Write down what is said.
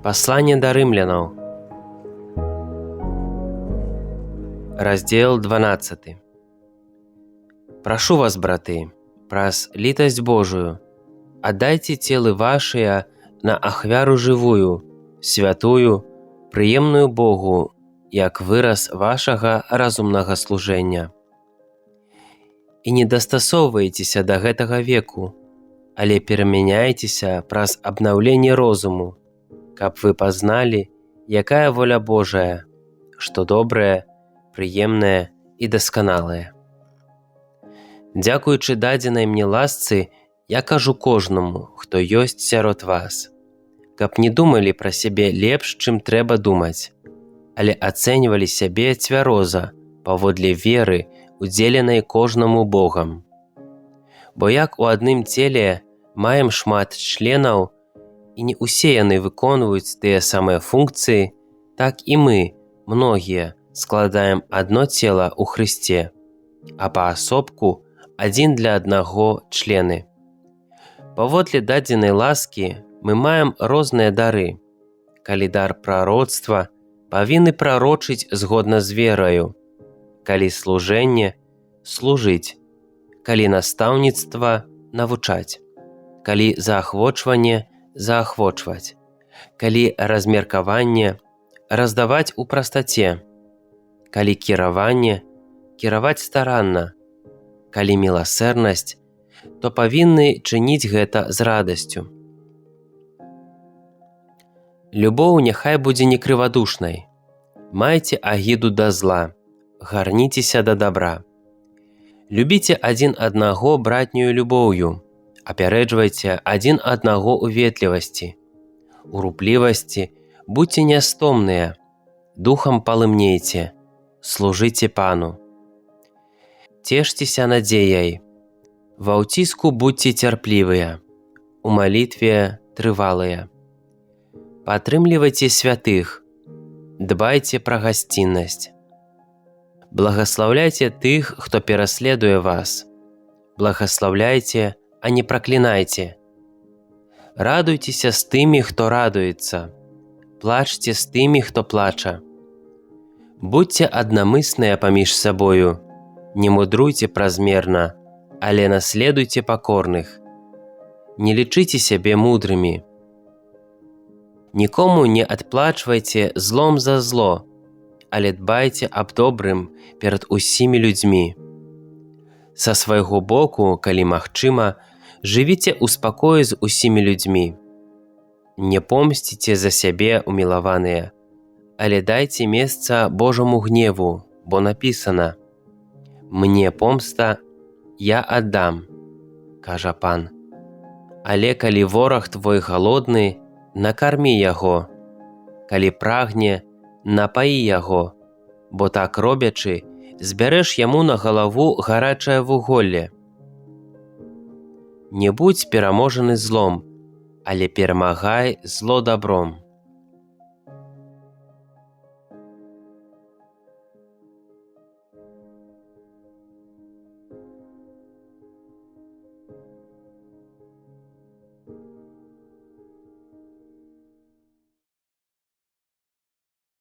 Пасланне да рымлянаў. Раздзел 12. Прашу вас, браты, праз літасць Божую, аддайце целы вашыя на ахвяру жывую, святую, прыемную Богу, як выраз вашага разумнага служэння. І не дастасоўвайцеся да гэтага веку, але перамяняйцеся праз абнаўленне розуму, каб вы пазналі, якая воля Божая, што добрае, прыемнае і дасканалае. Дзякуючы дадзенай мне ласцы, я кажу кожнаму, хто ёсць сярод вас, каб не думалі пра сябе лепш, чым трэба думаць, але ацэньвалі сябе цвяроза паводле веры, удзеленай кожнаму Богам. Бо як у адным целе маем шмат членаў, і не ўсе яны выконваюць тыя самыя функцыі, так і мы, многія, складаем адно цела ў Хрысце, а паасобку адзін для аднаго члены. Паводле дадзенай ласкі мы маем розныя дары. Калі дар прароцтва, павінны прарочыць згодна з вераю, калі служэнне – служыць, калі настаўніцтва – навучаць, калі заахвочванне – заахвочваць, калі размеркаванне – раздаваць у прастаце, калі кіраванне – кіраваць старанна, калі міласэрнасць, то павінны чыніць гэта з радасцю. Любоў няхай будзе не крывадушнай. Майце агіду да зла, гарніцеся да дабра. Любіце адзін аднаго братнюю любоўю, апярэджвайце адзін аднаго ў ветлівасці. У руплівасці будзьце нястомныя, духам палымнейце, служыце Пану. Цешцеся надзеяй, ва ўціску будьце цярплівыя, у малітве трывалыя. Падтрымлівайце святых, дбайце пра гасціннасць. Благаслаўляйце тых, хто пераследуе вас. Благаслаўляйце, а не праклінайце. Радуйцеся з тымі, хто радуецца. Плачце з тымі, хто плача. Будзьце аднамысныя паміж сабою. Не мудруйце празмерна, але наследуйце пакорных. Не лічыце сябе мудрымі. Нікому не адплачвайце злом за зло, але дбайце аб добрым перад усімі людзьмі. Са свайго боку, калі магчыма, жывіце ў спакоі з усімі людзьмі. Не помсціце за сябе, умілаваныя, але дайце месца Божаму гневу, бо напісана: «Мне помста, я аддам», кажа Пан. Але калі вораг твой галодны, накармі яго, калі прагне, напаі яго, бо так робячы, збярэш яму на галаву гарачае вуголле. Не будзь пераможаны злом, але перамагай зло дабром.